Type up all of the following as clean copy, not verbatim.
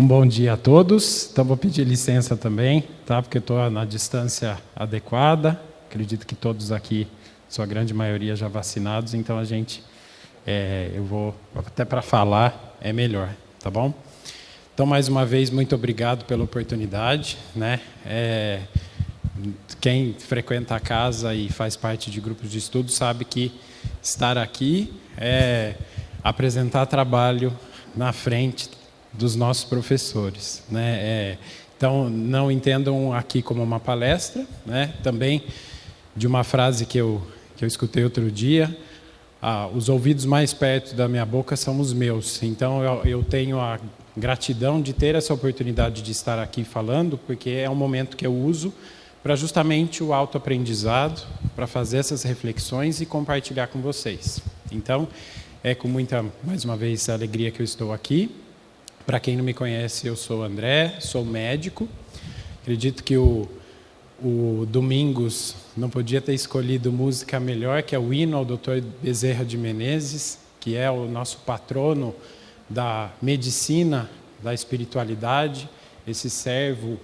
Um bom dia a todos. Então, vou pedir licença também, tá? Porque eu estou na distância adequada. Acredito que todos aqui, sua grande maioria, já vacinados. Então, eu vou, até para falar, é melhor, tá bom? Então, mais uma vez, muito obrigado pela oportunidade, né? Quem frequenta a casa e faz parte de grupos de estudo sabe que estar aqui é apresentar trabalho na frente dos nossos professores, né? Então, não entendam aqui como uma palestra, né? Também de uma frase que eu escutei outro dia, os ouvidos mais perto da minha boca são os meus. Então, eu tenho a gratidão de ter essa oportunidade de estar aqui falando, porque é um momento que eu uso para justamente o autoaprendizado, para fazer essas reflexões e compartilhar com vocês. Então, é com muita, mais uma vez, alegria que eu estou aqui. Para quem não me conhece, eu sou André, sou médico. Acredito que o Domingos não podia ter escolhido música melhor, que é o hino ao Dr. Bezerra de Menezes, que é o nosso patrono da medicina, da espiritualidade, esse servo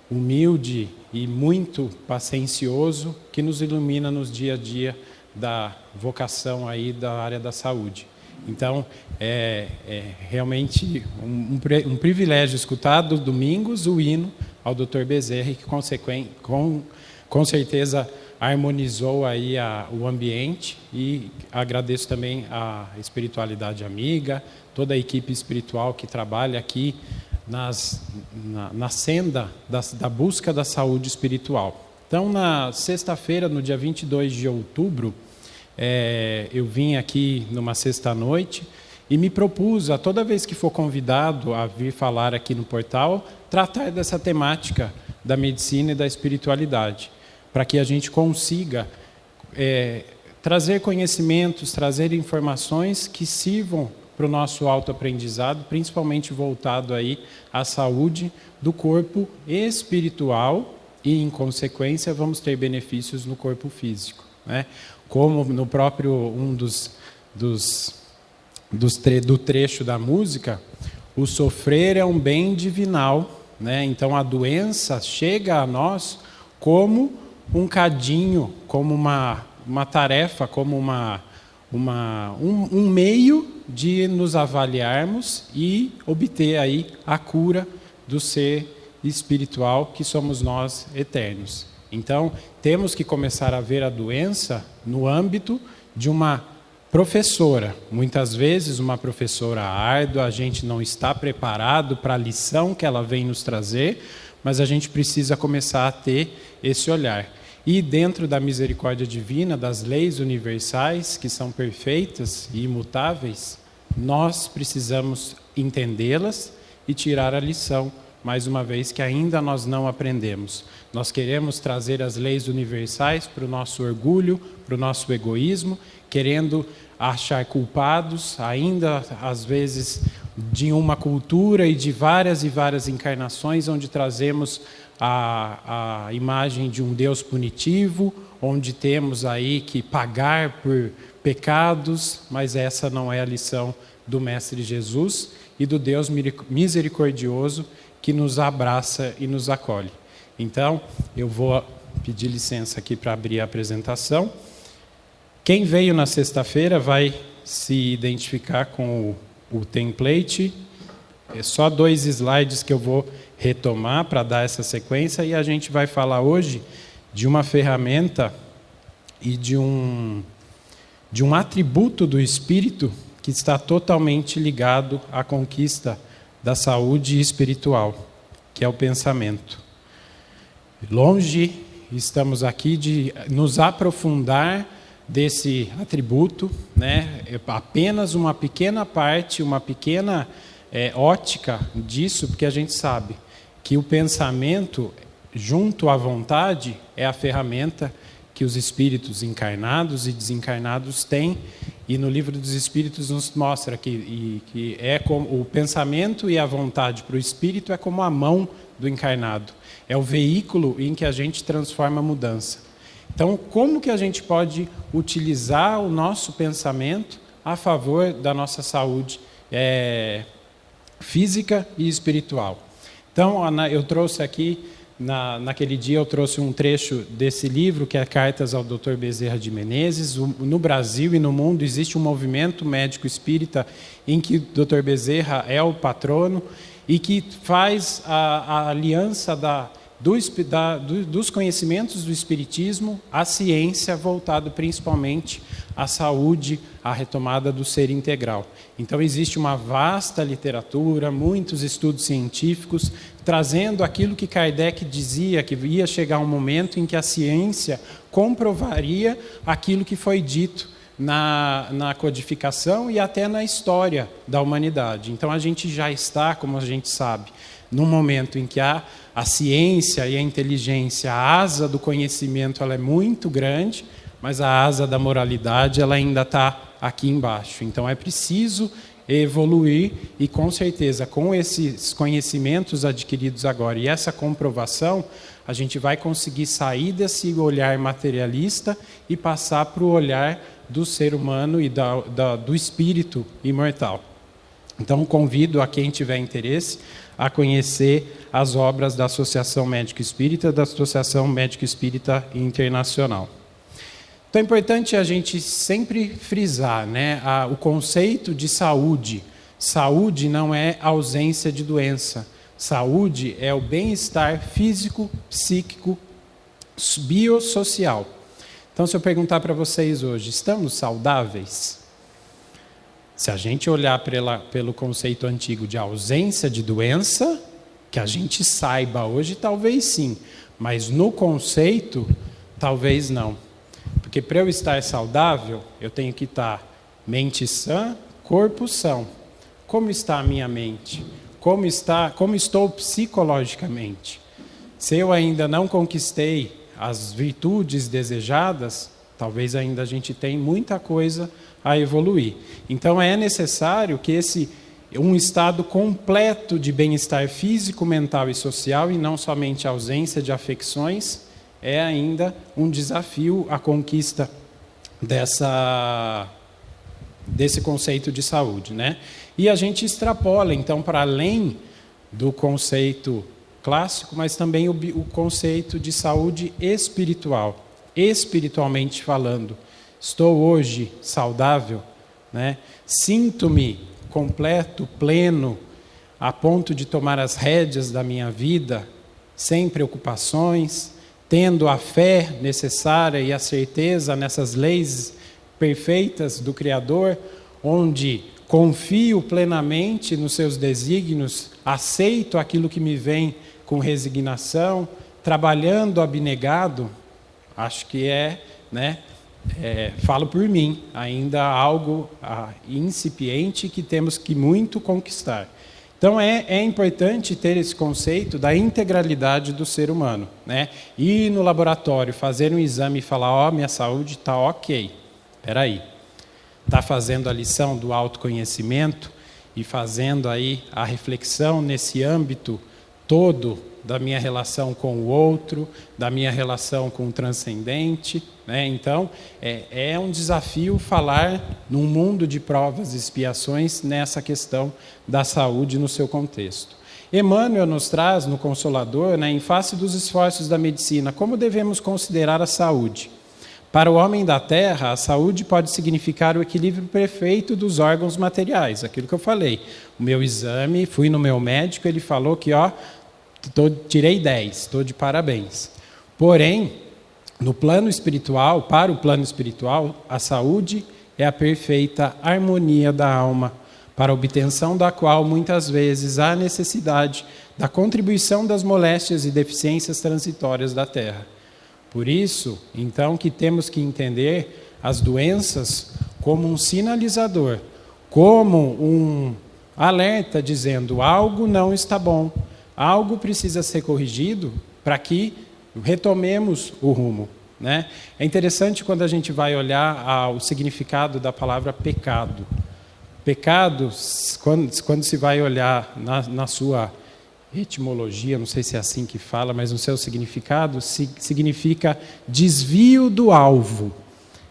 humilde e muito paciencioso que nos ilumina nos dia a dia da vocação aí da área da saúde. Então, é realmente um privilégio escutar dos domingos o hino ao Dr. Bezerra, que com certeza harmonizou aí o ambiente, e agradeço também a espiritualidade amiga, toda a equipe espiritual que trabalha aqui na senda da busca da saúde espiritual. Então, na sexta-feira, no dia 22 de outubro, eu vim aqui numa sexta-noite e me propus, a toda vez que for convidado a vir falar aqui no portal, tratar dessa temática da medicina e da espiritualidade, para que a gente consiga trazer conhecimentos, trazer informações que sirvam para o nosso autoaprendizado, principalmente voltado aí à saúde do corpo espiritual e, em consequência, vamos ter benefícios no corpo físico, né? Como no próprio do trecho da música, o sofrer é um bem divinal, né? Então a doença chega a nós como um cadinho, como uma tarefa, como um meio de nos avaliarmos e obter aí a cura do ser espiritual que somos nós eternos. Então, temos que começar a ver a doença no âmbito de uma professora. Muitas vezes, uma professora árdua, a gente não está preparado para a lição que ela vem nos trazer, mas a gente precisa começar a ter esse olhar. E dentro da misericórdia divina, das leis universais, que são perfeitas e imutáveis, nós precisamos entendê-las e tirar a lição, mais uma vez, que ainda nós não aprendemos. Nós queremos trazer as leis universais para o nosso orgulho, para o nosso egoísmo, querendo achar culpados, ainda às vezes de uma cultura e de várias e várias encarnações, onde trazemos a imagem de um Deus punitivo, onde temos aí que pagar por pecados, mas essa não é a lição do Mestre Jesus e do Deus misericordioso que nos abraça e nos acolhe. Então, eu vou pedir licença aqui para abrir a apresentação. Quem veio na sexta-feira vai se identificar com o template. É só 2 slides que eu vou retomar para dar essa sequência, e a gente vai falar hoje de uma ferramenta e de um atributo do espírito que está totalmente ligado à conquista da saúde espiritual, que é o pensamento. Longe estamos aqui de nos aprofundar desse atributo, né? Apenas uma pequena parte, uma pequena ótica disso, porque a gente sabe que o pensamento, junto à vontade, é a ferramenta que os espíritos encarnados e desencarnados têm, e no Livro dos Espíritos nos mostra que é como o pensamento e a vontade para o espírito é como a mão do encarnado, é o veículo em que a gente transforma a mudança. Então, como que a gente pode utilizar o nosso pensamento a favor da nossa saúde física e espiritual. Então, eu trouxe aqui, naquele dia eu trouxe um trecho desse livro, que é Cartas ao Dr. Bezerra de Menezes. No Brasil e no mundo existe um movimento médico espírita em que o Dr. Bezerra é o patrono e que faz a aliança dos conhecimentos do espiritismo à ciência, voltado principalmente à saúde, à retomada do ser integral. Então existe uma vasta literatura, muitos estudos científicos, trazendo aquilo que Kardec dizia, que ia chegar um momento em que a ciência comprovaria aquilo que foi dito na codificação e até na história da humanidade. Então a gente já está, como a gente sabe, num momento em que a ciência e a inteligência, a asa do conhecimento, ela é muito grande, mas a asa da moralidade ela ainda está aqui embaixo. Então é preciso evoluir e, com certeza, com esses conhecimentos adquiridos agora e essa comprovação, a gente vai conseguir sair desse olhar materialista e passar para o olhar do ser humano e do espírito imortal. Então, convido a quem tiver interesse a conhecer as obras da Associação Médico Espírita, da Associação Médico Espírita Internacional. Então, é importante a gente sempre frisar, né, o conceito de saúde. Saúde não é ausência de doença. Saúde é o bem-estar físico, psíquico, biosocial. Então, se eu perguntar para vocês hoje, estamos saudáveis? Se a gente olhar pelo conceito antigo de ausência de doença, que a gente saiba hoje, talvez sim, mas no conceito, talvez não. Porque para eu estar saudável, eu tenho que estar mente sã, corpo são. Como está a minha mente? Como estou psicologicamente? Se eu ainda não conquistei as virtudes desejadas, talvez ainda a gente tenha muita coisa a evoluir. Então é necessário que um estado completo de bem-estar físico, mental e social, e não somente a ausência de afecções, é ainda um desafio a conquista desse conceito de saúde, né? E a gente extrapola, então, para além do conceito clássico, mas também o conceito de saúde espiritual. Espiritualmente falando, estou hoje saudável, né? Sinto-me completo, pleno, a ponto de tomar as rédeas da minha vida, sem preocupações, tendo a fé necessária e a certeza nessas leis perfeitas do Criador, onde confio plenamente nos seus desígnios, aceito aquilo que me vem com resignação, trabalhando abnegado. Acho que falo por mim, ainda algo incipiente que temos que muito conquistar. Então é importante ter esse conceito da integralidade do ser humano, né? Ir no laboratório, fazer um exame e falar, minha saúde está ok. Espera aí, está fazendo a lição do autoconhecimento e fazendo aí a reflexão nesse âmbito todo da minha relação com o outro, da minha relação com o transcendente, né? Então, é um desafio falar num mundo de provas e expiações nessa questão da saúde no seu contexto. Emmanuel nos traz no Consolador, né, em face dos esforços da medicina, como devemos considerar a saúde. Para o homem da Terra, a saúde pode significar o equilíbrio perfeito dos órgãos materiais, aquilo que eu falei. O meu exame, fui no meu médico, ele falou que tirei 10, estou de parabéns. Porém, no plano espiritual, para o plano espiritual, a saúde é a perfeita harmonia da alma, para a obtenção da qual muitas vezes há necessidade da contribuição das moléstias e deficiências transitórias da Terra. Por isso, então, que temos que entender as doenças como um sinalizador, como um alerta dizendo algo não está bom, algo precisa ser corrigido para que retomemos o rumo, né? É interessante quando a gente vai olhar o significado da palavra pecado. Pecado, quando se vai olhar na sua etimologia, não sei se é assim que fala, mas no seu significado, significa desvio do alvo.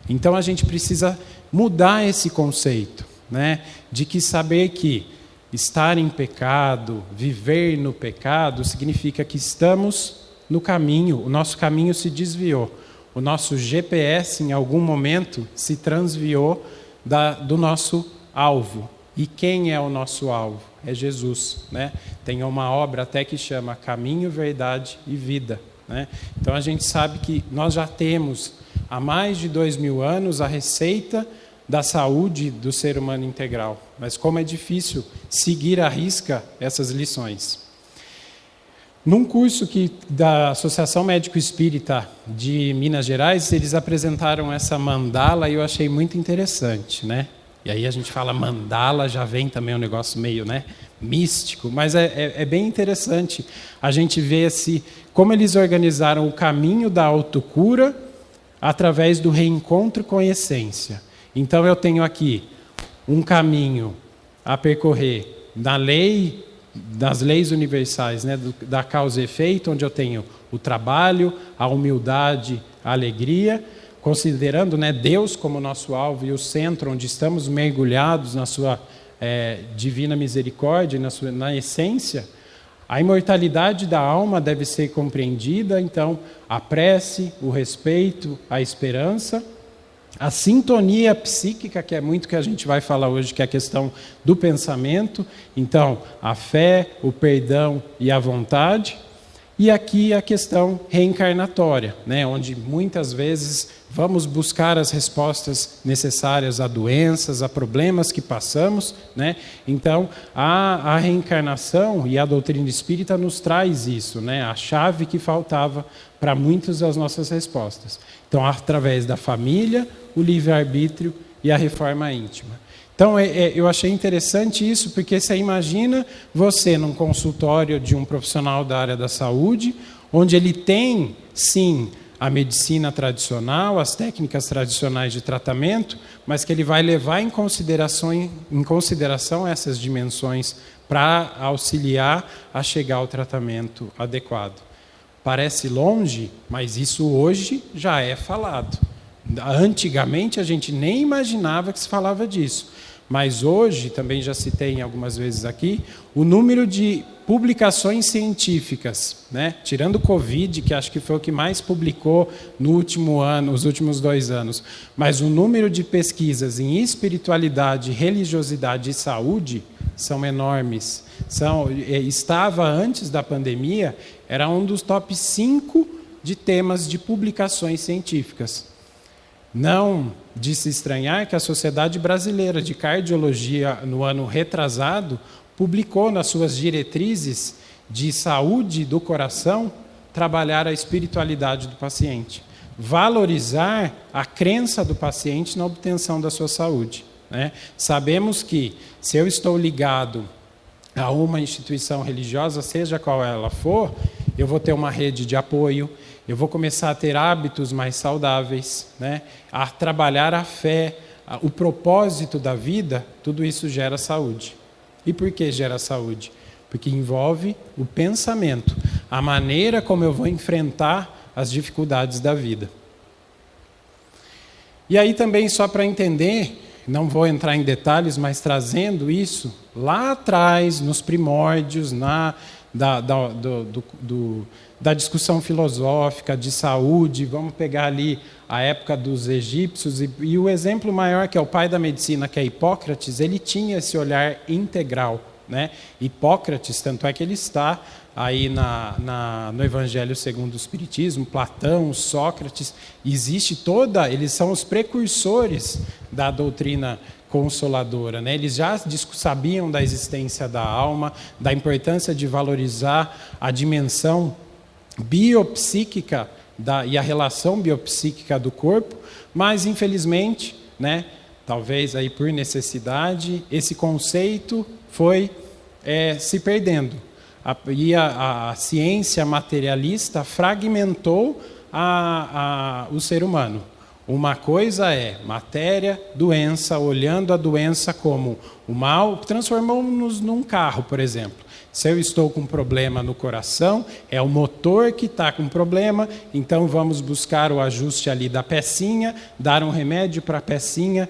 Então a gente precisa mudar esse conceito, né? De que saber que estar em pecado, viver no pecado, significa que estamos no caminho, o nosso caminho se desviou. O nosso GPS, em algum momento, se transviou do nosso alvo. E quem é o nosso alvo? É Jesus, né? Tem uma obra até que chama Caminho, Verdade e Vida, né? Então a gente sabe que nós já temos, há mais de 2000 anos, a receita da saúde do ser humano integral. Mas como é difícil seguir à risca essas lições. Num curso da Associação Médico Espírita de Minas Gerais, eles apresentaram essa mandala e eu achei muito interessante, né? E aí a gente fala mandala, já vem também um negócio meio, né, místico, mas é bem interessante a gente ver como eles organizaram o caminho da autocura através do reencontro com a essência. Então eu tenho aqui um caminho a percorrer das leis universais, né, da causa e efeito, onde eu tenho o trabalho, a humildade, a alegria, considerando, né, Deus como nosso alvo e o centro onde estamos mergulhados na sua divina misericórdia, na essência. A imortalidade da alma deve ser compreendida, então, a prece, o respeito, a esperança, a sintonia psíquica, que é muito que a gente vai falar hoje, que é a questão do pensamento, então, a fé, o perdão e a vontade. E aqui a questão reencarnatória, né, onde muitas vezes vamos buscar as respostas necessárias a doenças, a problemas que passamos, né? Então, a reencarnação e a doutrina espírita nos traz isso, né? A chave que faltava para muitas das nossas respostas. Então, através da família, o livre-arbítrio e a reforma íntima. Então, eu achei interessante isso, porque você imagina você num consultório de um profissional da área da saúde, onde ele tem, sim, a medicina tradicional, as técnicas tradicionais de tratamento, mas que ele vai levar em consideração essas dimensões para auxiliar a chegar ao tratamento adequado. Parece longe, mas isso hoje já é falado. Antigamente a gente nem imaginava que se falava disso. Mas hoje, também já citei algumas vezes aqui, o número de publicações científicas, né? Tirando o Covid, que acho que foi o que mais publicou no último ano, os últimos 2 anos, mas o número de pesquisas em espiritualidade, religiosidade e saúde são enormes. Estava, antes da pandemia, era um dos top 5 de temas de publicações científicas. Não de se estranhar que a Sociedade Brasileira de Cardiologia, no ano retrasado, publicou nas suas diretrizes de saúde do coração trabalhar a espiritualidade do paciente, valorizar a crença do paciente na obtenção da sua saúde, né? Sabemos que, se eu estou ligado a uma instituição religiosa, seja qual ela for, eu vou ter uma rede de apoio, eu vou começar a ter hábitos mais saudáveis, né? A trabalhar a fé, o propósito da vida, tudo isso gera saúde. E por que gera saúde? Porque envolve o pensamento, a maneira como eu vou enfrentar as dificuldades da vida. E aí também, só para entender, não vou entrar em detalhes, mas trazendo isso, lá atrás, nos primórdios, da discussão filosófica, de saúde, vamos pegar ali a época dos egípcios, e o exemplo maior, que é o pai da medicina, que é Hipócrates, ele tinha esse olhar integral, né? Hipócrates, tanto é que ele está aí no Evangelho segundo o Espiritismo, Platão, Sócrates, eles são os precursores da doutrina consoladora, né? Eles já sabiam da existência da alma, da importância de valorizar a dimensão biopsíquica e a relação biopsíquica do corpo, mas infelizmente, né, talvez aí por necessidade, esse conceito foi se perdendo. A ciência materialista fragmentou o ser humano. Uma coisa é matéria, doença, olhando a doença como o mal, transformamos-nos num carro, por exemplo. Se eu estou com um problema no coração, é o motor que está com problema, então vamos buscar o ajuste ali da pecinha, dar um remédio para a pecinha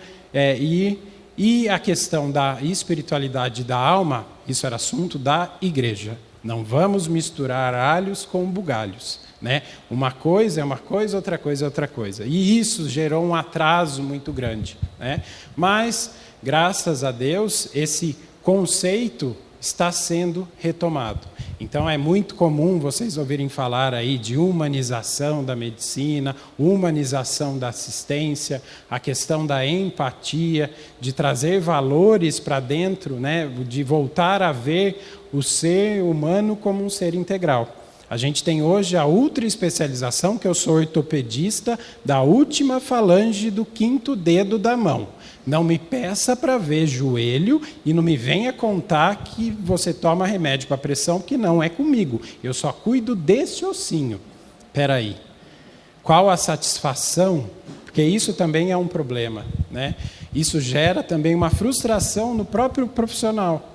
E a questão da espiritualidade da alma, isso era assunto da igreja. Não vamos misturar alhos com bugalhos, né? Uma coisa é uma coisa, outra coisa é outra coisa. E isso gerou um atraso muito grande, né? Mas, graças a Deus, esse conceito está sendo retomado. Então, é muito comum vocês ouvirem falar aí de humanização da medicina, humanização da assistência, a questão da empatia, de trazer valores para dentro, né? De voltar a ver o ser humano como um ser integral. A gente tem hoje a ultra especialização, que eu sou ortopedista da última falange do 5º dedo da mão. Não me peça para ver joelho e não me venha contar que você toma remédio para pressão, porque não é comigo. Eu só cuido desse ossinho. Espera aí. Qual a satisfação? Porque isso também é um problema, né? Isso gera também uma frustração no próprio profissional.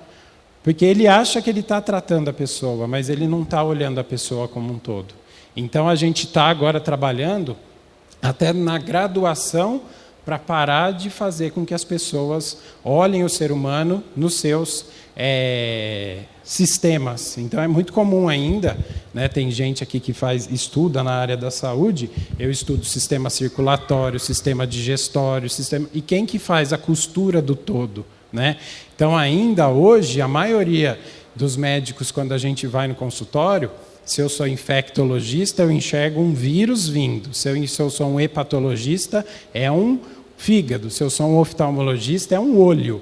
Porque ele acha que ele está tratando a pessoa, mas ele não está olhando a pessoa como um todo. Então, a gente está agora trabalhando até na graduação para parar de fazer com que as pessoas olhem o ser humano nos seus sistemas. Então, é muito comum ainda, né, tem gente aqui que estuda na área da saúde, eu estudo sistema circulatório, sistema digestório, e quem que faz a costura do todo? Né? Então, ainda hoje, a maioria dos médicos, quando a gente vai no consultório, se eu sou infectologista, eu enxergo um vírus vindo. Se eu sou um hepatologista, é um fígado. Se eu sou um oftalmologista, é um olho.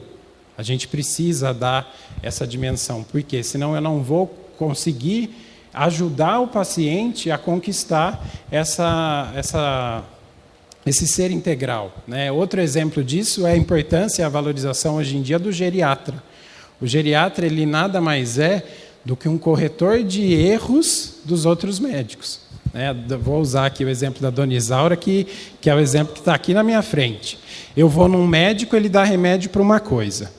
A gente precisa dar essa dimensão, porque senão eu não vou conseguir ajudar o paciente a conquistar esse ser integral, né? Outro exemplo disso é a importância e a valorização hoje em dia do geriatra. O geriatra, ele nada mais é do que um corretor de erros dos outros médicos, né? Vou usar aqui o exemplo da Dona Isaura, que é o exemplo que está aqui na minha frente. Eu vou num médico, ele dá remédio para uma coisa.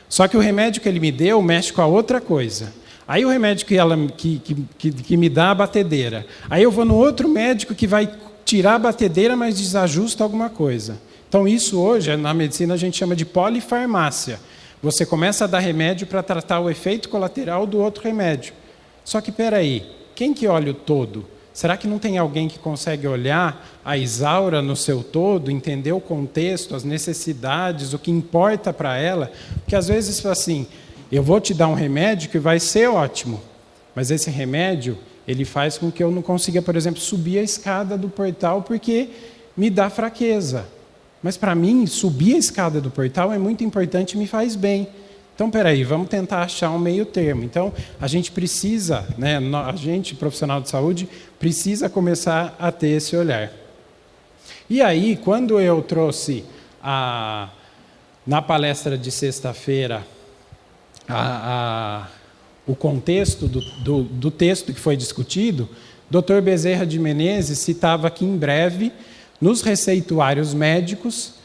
Só que o remédio que ele me deu mexe com a outra coisa. Aí o remédio que me dá a batedeira. Aí eu vou no outro médico que vai tirar a batedeira, mas desajusta alguma coisa. Então, isso hoje, na medicina, a gente chama de polifarmácia. Você começa a dar remédio para tratar o efeito colateral do outro remédio. Só que, espera aí, quem que olha o todo? Será que não tem alguém que consegue olhar a Isaura no seu todo, entender o contexto, as necessidades, o que importa para ela? Porque, às vezes, assim, eu vou te dar um remédio que vai ser ótimo, mas esse remédio ele faz com que eu não consiga, por exemplo, subir a escada do portal porque me dá fraqueza. Mas, para mim, subir a escada do portal é muito importante e me faz bem. Então, espera aí, vamos tentar achar um meio termo. Então, a gente precisa, né, a gente, profissional de saúde, precisa começar a ter esse olhar. E aí, quando eu trouxe, na palestra de sexta-feira, o contexto do texto que foi discutido, Dr. Bezerra de Menezes citava que, em breve, nos receituários médicos,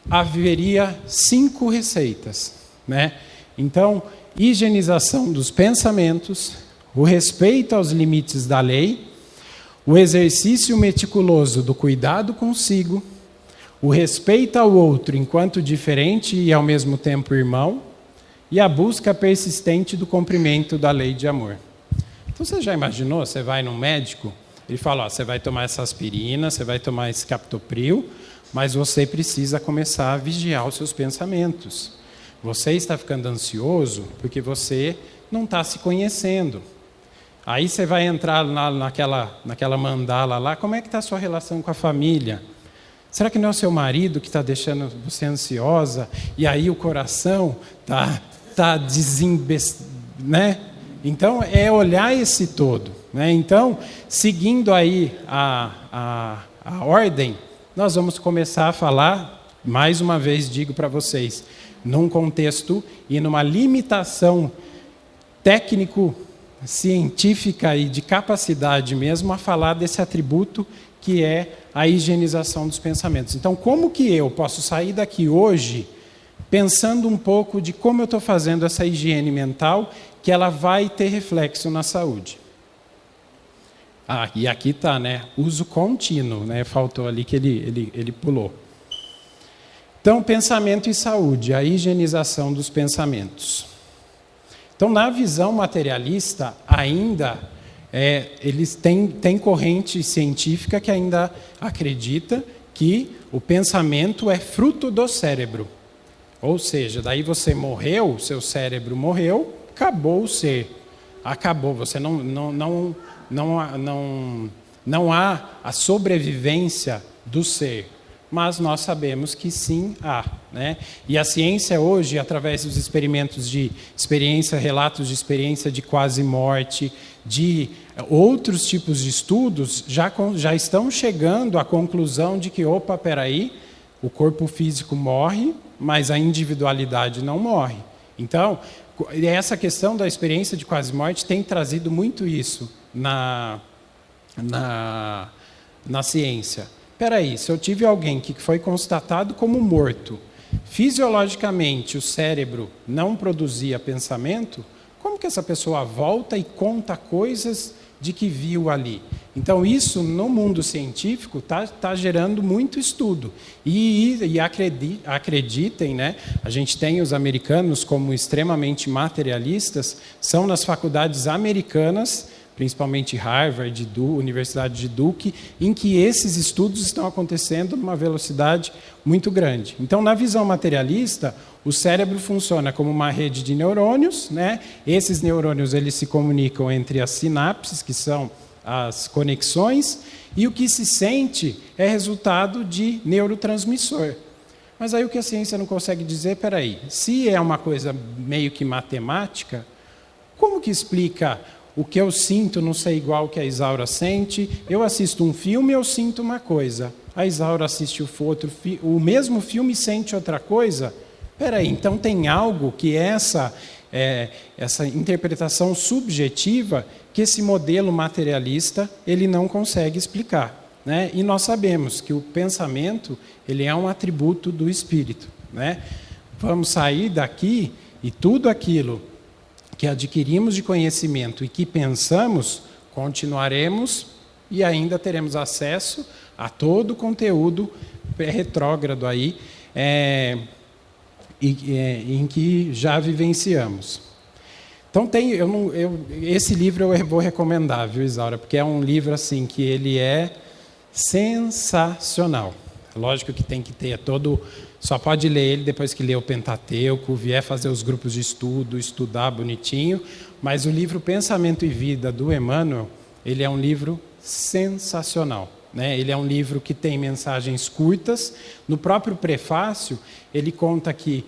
haveria 5 receitas, né? Então, higienização dos pensamentos, o respeito aos limites da lei, o exercício meticuloso do cuidado consigo, o respeito ao outro enquanto diferente e, ao mesmo tempo, irmão, e a busca persistente do cumprimento da lei de amor. Então, você já imaginou? Você vai num médico, ele fala, ó, você vai tomar essa aspirina, você vai tomar esse captopril, mas você precisa começar a vigiar os seus pensamentos. Você está ficando ansioso porque você não está se conhecendo. Aí você vai entrar naquela mandala lá, como é que está a sua relação com a família? Será que não é o seu marido que está deixando você ansiosa? E aí o coração está né? Então, é olhar esse todo, né? Então, seguindo aí a ordem, nós vamos começar a falar, mais uma vez digo para vocês, num contexto e numa limitação técnico-científica e de capacidade mesmo a falar desse atributo que é a higienização dos pensamentos. Então, como que eu posso sair daqui hoje pensando um pouco de como eu estou fazendo essa higiene mental, que ela vai ter reflexo na saúde? E aqui está, né? Uso contínuo, né? Faltou ali que ele pulou. Então, pensamento e saúde, a higienização dos pensamentos. Então, na visão materialista, ainda eles têm corrente científica que ainda acredita que o pensamento é fruto do cérebro. Ou seja, daí você morreu, seu cérebro morreu, acabou o ser. Acabou, você não há a sobrevivência do ser. Mas nós sabemos que sim há, né? E a ciência hoje, através dos experimentos de experiência, relatos de experiência de quase morte, de outros tipos de estudos, já estão chegando à conclusão de que, opa, peraí, o corpo físico morre, mas a individualidade não morre. Então, essa questão da experiência de quase morte tem trazido muito isso na ciência. Espera aí, se eu tive alguém que foi constatado como morto, fisiologicamente o cérebro não produzia pensamento, como que essa pessoa volta e conta coisas de que viu ali? Então, isso no mundo científico está gerando muito estudo. E acreditem, né? A gente tem os americanos como extremamente materialistas, são nas faculdades americanas, principalmente Harvard, Universidade de Duke, em que esses estudos estão acontecendo numa velocidade muito grande. Então, na visão materialista, o cérebro funciona como uma rede de neurônios, né? Esses neurônios eles se comunicam entre as sinapses, que são as conexões, e o que se sente é resultado de neurotransmissor. Mas aí o que a ciência não consegue dizer, espera aí, se é uma coisa meio que matemática, como que explica o que eu sinto não ser igual que a Isaura sente? Eu assisto um filme e eu sinto uma coisa. A Isaura assiste o mesmo filme e sente outra coisa? Espera aí, então tem algo que essa interpretação subjetiva que esse modelo materialista ele não consegue explicar, né? E nós sabemos que o pensamento ele é um atributo do espírito, né? Vamos sair daqui e tudo aquilo que adquirimos de conhecimento e que pensamos, continuaremos e ainda teremos acesso a todo o conteúdo retrógrado aí, em que já vivenciamos. Então, esse livro eu vou recomendar, viu, Isaura? Porque é um livro assim, que ele é sensacional. Lógico que tem que ter só pode ler ele depois que ler o Pentateuco, vier fazer os grupos de estudo, estudar bonitinho, mas o livro Pensamento e Vida, do Emmanuel, ele é um livro sensacional, né? Ele é um livro que tem mensagens curtas. No próprio prefácio, ele conta que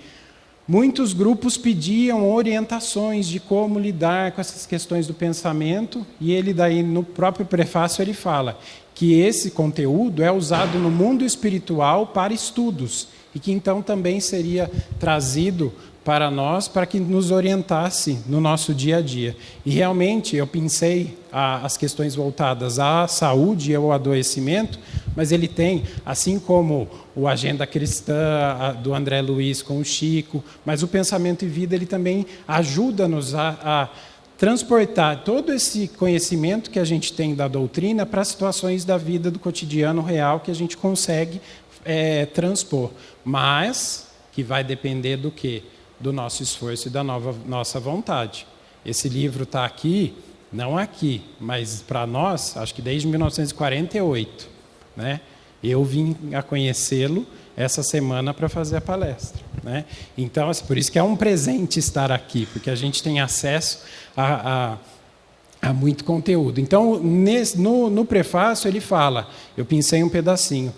muitos grupos pediam orientações de como lidar com essas questões do pensamento, e ele daí, no próprio prefácio, ele fala que esse conteúdo é usado no mundo espiritual para estudos, e que então também seria trazido para nós, para que nos orientasse no nosso dia a dia. E realmente eu pensei as questões voltadas à saúde e ao adoecimento, mas ele tem, assim como o Agenda Cristã do André Luiz com o Chico, mas o Pensamento e Vida ele também ajuda-nos a transportar todo esse conhecimento que a gente tem da doutrina para situações da vida do cotidiano real que a gente consegue transpor, mas que vai depender do quê? Do nosso esforço e da nossa vontade. Esse livro está aqui, não aqui, mas para nós, acho que desde 1948, né? Eu vim a conhecê-lo essa semana para fazer a palestra, né? Então, por isso que é um presente estar aqui, porque a gente tem acesso a muito conteúdo. Então, no prefácio ele fala, eu pensei um pedacinho,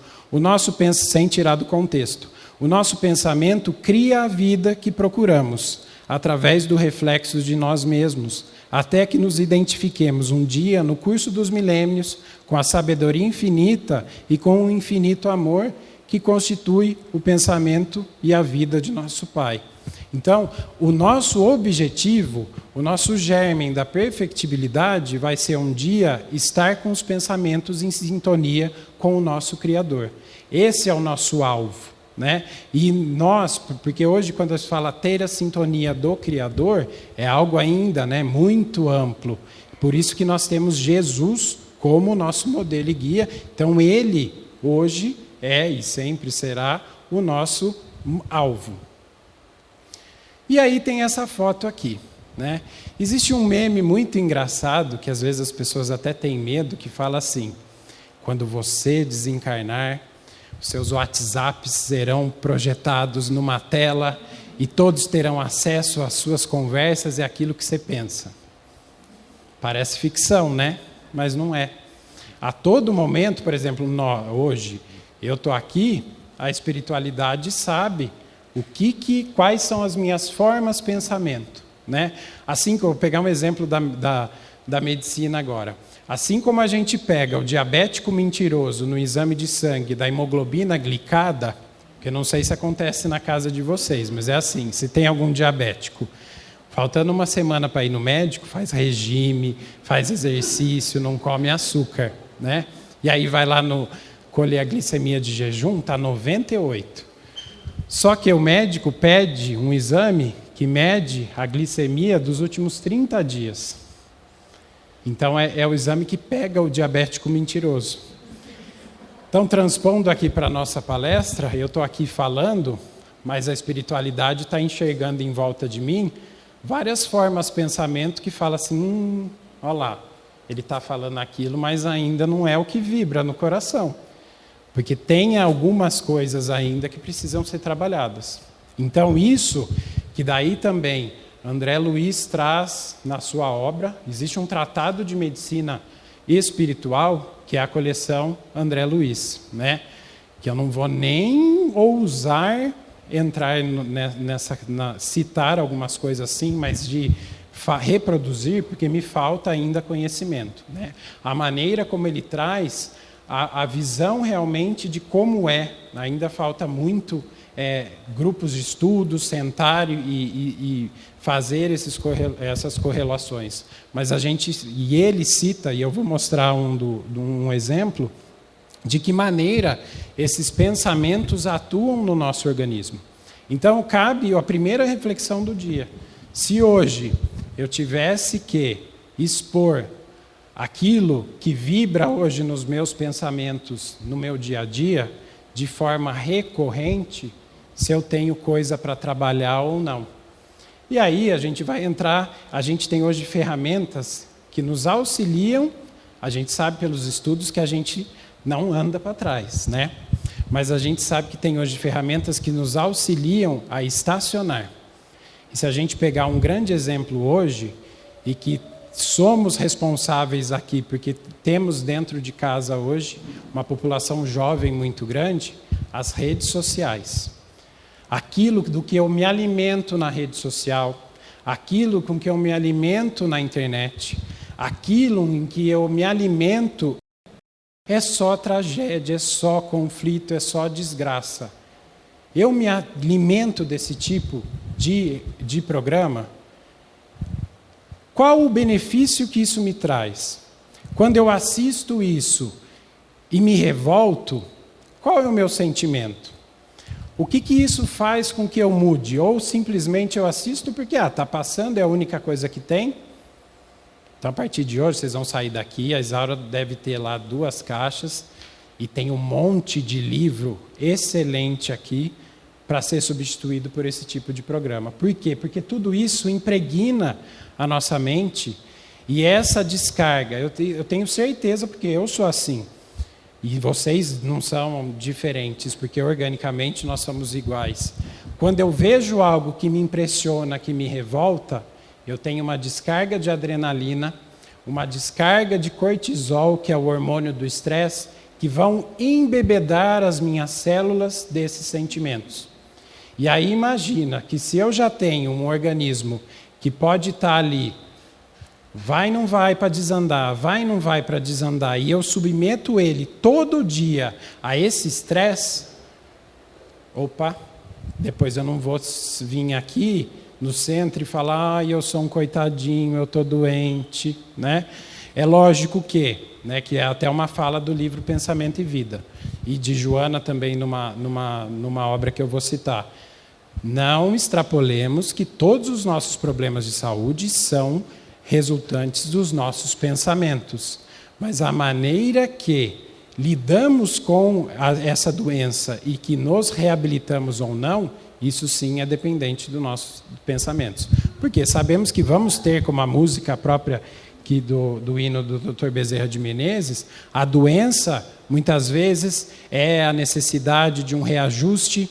sem tirar do contexto, o nosso pensamento cria a vida que procuramos, através do reflexo de nós mesmos, até que nos identifiquemos um dia, no curso dos milênios, com a sabedoria infinita e com o infinito amor que constitui o pensamento e a vida de nosso Pai. Então, o nosso objetivo, o nosso germe da perfectibilidade vai ser um dia estar com os pensamentos em sintonia com o nosso Criador. Esse é o nosso alvo, né? E nós, porque hoje quando se fala ter a sintonia do Criador, é algo ainda, né, muito amplo. Por isso que nós temos Jesus como nosso modelo e guia. Então ele hoje é e sempre será o nosso alvo. E aí tem essa foto aqui, né? Existe um meme muito engraçado, que às vezes as pessoas até têm medo, que fala assim: quando você desencarnar, os seus WhatsApps serão projetados numa tela e todos terão acesso às suas conversas e àquilo que você pensa. Parece ficção, né? Mas não é. A todo momento, por exemplo, hoje, eu estou aqui, a espiritualidade sabe quais são as minhas formas de pensamento, né? Assim que eu vou pegar um exemplo da medicina agora. Assim como a gente pega o diabético mentiroso no exame de sangue da hemoglobina glicada, que eu não sei se acontece na casa de vocês, mas é assim, se tem algum diabético, faltando uma semana para ir no médico, faz regime, faz exercício, não come açúcar, né? E aí vai lá colher a glicemia de jejum, está 98. Só que o médico pede um exame que mede a glicemia dos últimos 30 dias. Então, é o exame que pega o diabético mentiroso. Então, transpondo aqui para a nossa palestra, eu estou aqui falando, mas a espiritualidade está enxergando em volta de mim várias formas de pensamento que falam assim, olha lá, ele está falando aquilo, mas ainda não é o que vibra no coração. Porque tem algumas coisas ainda que precisam ser trabalhadas. Então, isso que daí também André Luiz traz na sua obra, existe um tratado de medicina espiritual, que é a coleção André Luiz, né? Que eu não vou nem ousar entrar citar algumas coisas assim, mas de reproduzir, porque me falta ainda conhecimento, né? A maneira como ele traz a visão realmente de como ainda falta muito grupos de estudos, sentar e fazer essas correlações. Mas ele cita, e eu vou mostrar um exemplo, de que maneira esses pensamentos atuam no nosso organismo. Então, cabe a primeira reflexão do dia. Se hoje eu tivesse que expor aquilo que vibra hoje nos meus pensamentos, no meu dia a dia, de forma recorrente, se eu tenho coisa para trabalhar ou não. E aí a gente tem hoje ferramentas que nos auxiliam, a gente sabe pelos estudos que a gente não anda para trás, né? Mas a gente sabe que tem hoje ferramentas que nos auxiliam a estacionar. E se a gente pegar um grande exemplo hoje, e que somos responsáveis aqui, porque temos dentro de casa hoje uma população jovem muito grande, as redes sociais. Aquilo do que eu me alimento na rede social, aquilo com que eu me alimento na internet, aquilo em que eu me alimento é só tragédia, é só conflito, é só desgraça. Eu me alimento desse tipo de programa. Qual o benefício que isso me traz? Quando eu assisto isso e me revolto, qual é o meu sentimento? O que isso faz com que eu mude? Ou simplesmente eu assisto porque está passando, é a única coisa que tem? Então, a partir de hoje, vocês vão sair daqui, a Isaura deve ter lá 2 caixas e tem um monte de livro excelente aqui para ser substituído por esse tipo de programa. Por quê? Porque tudo isso impregna a nossa mente e essa descarga, eu tenho certeza, porque eu sou assim, e vocês não são diferentes, porque organicamente nós somos iguais. Quando eu vejo algo que me impressiona, que me revolta, eu tenho uma descarga de adrenalina, uma descarga de cortisol, que é o hormônio do estresse, que vão embebedar as minhas células desses sentimentos. E aí imagina que se eu já tenho um organismo que pode estar ali, vai não vai para desandar, vai não vai para desandar, e eu submeto ele todo dia a esse estresse, depois eu não vou vir aqui no centro e falar, eu sou um coitadinho, eu estou doente, né? É lógico que é até uma fala do livro Pensamento e Vida, e de Joana também numa obra que eu vou citar. Não extrapolemos que todos os nossos problemas de saúde são resultantes dos nossos pensamentos, mas a maneira que lidamos com essa doença e que nos reabilitamos ou não, isso sim é dependente dos nossos pensamentos. Porque sabemos que vamos ter, como a música própria aqui do hino do Dr. Bezerra de Menezes, a doença, muitas vezes, é a necessidade de um reajuste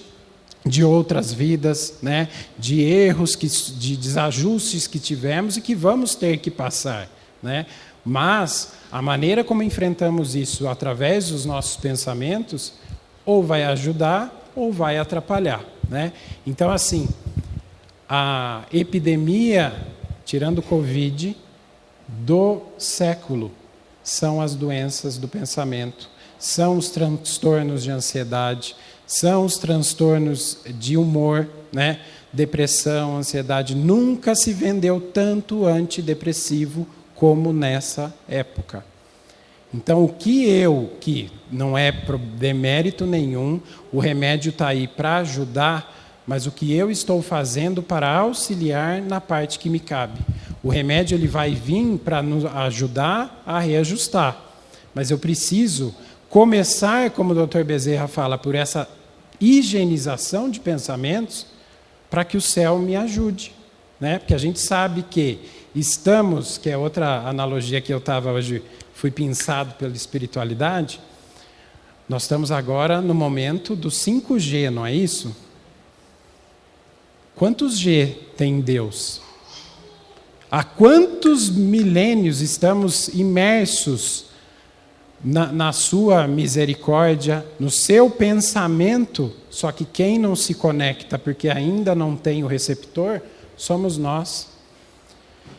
de outras vidas, né? De erros, de desajustes que tivemos e que vamos ter que passar, né? Mas a maneira como enfrentamos isso através dos nossos pensamentos ou vai ajudar ou vai atrapalhar, né? Então, assim, a epidemia, tirando o Covid, do século são as doenças do pensamento, são os transtornos de ansiedade, são os transtornos de humor, né? Depressão, ansiedade. Nunca se vendeu tanto antidepressivo como nessa época. Então, que não é demérito nenhum, o remédio está aí para ajudar, mas o que eu estou fazendo para auxiliar na parte que me cabe. O remédio ele vai vir para nos ajudar a reajustar, mas eu preciso começar, como o Dr. Bezerra fala, por essa higienização de pensamentos, para que o céu me ajude, né? Porque a gente sabe que estamos, que é outra analogia que eu estava hoje, fui pinçado pela espiritualidade, nós estamos agora no momento do 5G, não é isso? Quantos G tem Deus? Há quantos milênios estamos imersos na sua misericórdia, no seu pensamento, só que quem não se conecta porque ainda não tem o receptor, somos nós.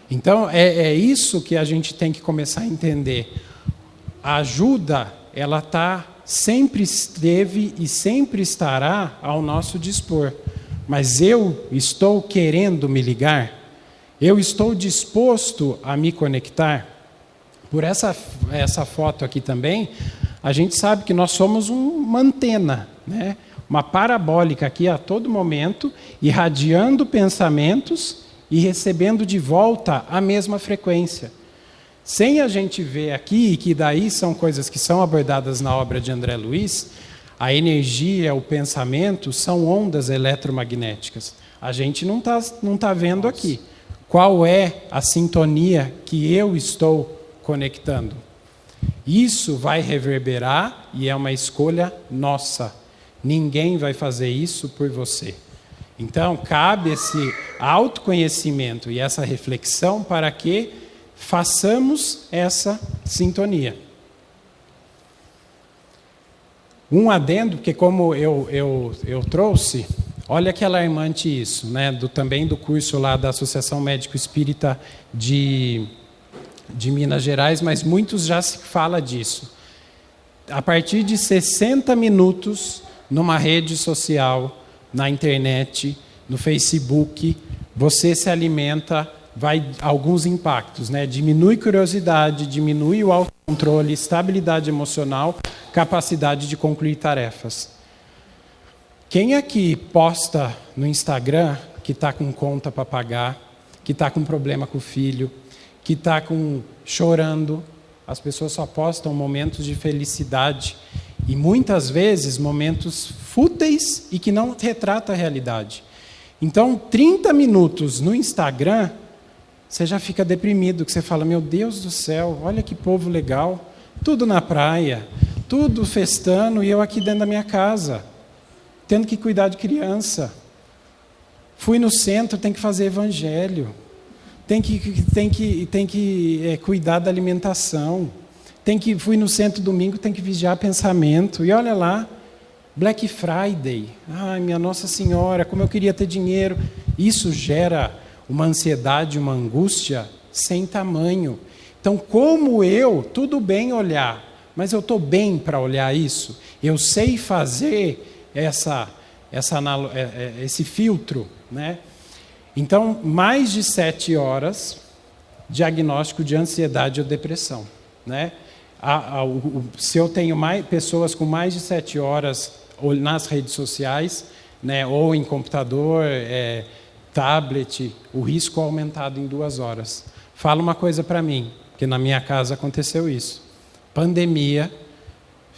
Então, é isso que a gente tem que começar a entender. A ajuda, ela sempre esteve e sempre estará ao nosso dispor. Mas eu estou querendo me ligar? Eu estou disposto a me conectar? Por essa foto aqui também, a gente sabe que nós somos uma antena, né? Uma parabólica aqui a todo momento, irradiando pensamentos e recebendo de volta a mesma frequência. Sem a gente ver aqui, que daí são coisas que são abordadas na obra de André Luiz, a energia, o pensamento, são ondas eletromagnéticas. A gente não tá vendo aqui. Qual é a sintonia que eu estou conectando? Isso vai reverberar e é uma escolha nossa. Ninguém vai fazer isso por você. Então, cabe esse autoconhecimento e essa reflexão para que façamos essa sintonia. Um adendo, porque como eu trouxe, olha que alarmante isso, né? Também do curso lá da Associação Médico Espírita de Minas Gerais, mas muitos já se fala disso. A partir de 60 minutos numa rede social, na internet, no Facebook, você se alimenta, alguns impactos, né? Diminui curiosidade, diminui o autocontrole, estabilidade emocional, capacidade de concluir tarefas. Quem aqui posta no Instagram que está com conta para pagar, que está com problema com o filho, que está chorando? As pessoas só postam momentos de felicidade e muitas vezes momentos fúteis e que não retratam a realidade. Então, 30 minutos no Instagram, você já fica deprimido, que você fala, meu Deus do céu, olha que povo legal, tudo na praia, tudo festando e eu aqui dentro da minha casa, tendo que cuidar de criança. Fui no centro, tem que fazer evangelho, tem que cuidar da alimentação, fui no centro domingo, tem que vigiar pensamento. E olha lá, Black Friday, ai minha Nossa Senhora, como eu queria ter dinheiro. Isso gera uma ansiedade, uma angústia sem tamanho. Então, tudo bem olhar, mas eu estou bem para olhar isso? Eu sei fazer esse filtro, né? Então, mais de 7 horas, diagnóstico de ansiedade ou depressão, né? Se eu tenho pessoas com mais de 7 horas nas redes sociais, né, ou em computador, tablet, o risco é aumentado em 2 horas. Fala uma coisa para mim, que na minha casa aconteceu isso. Pandemia,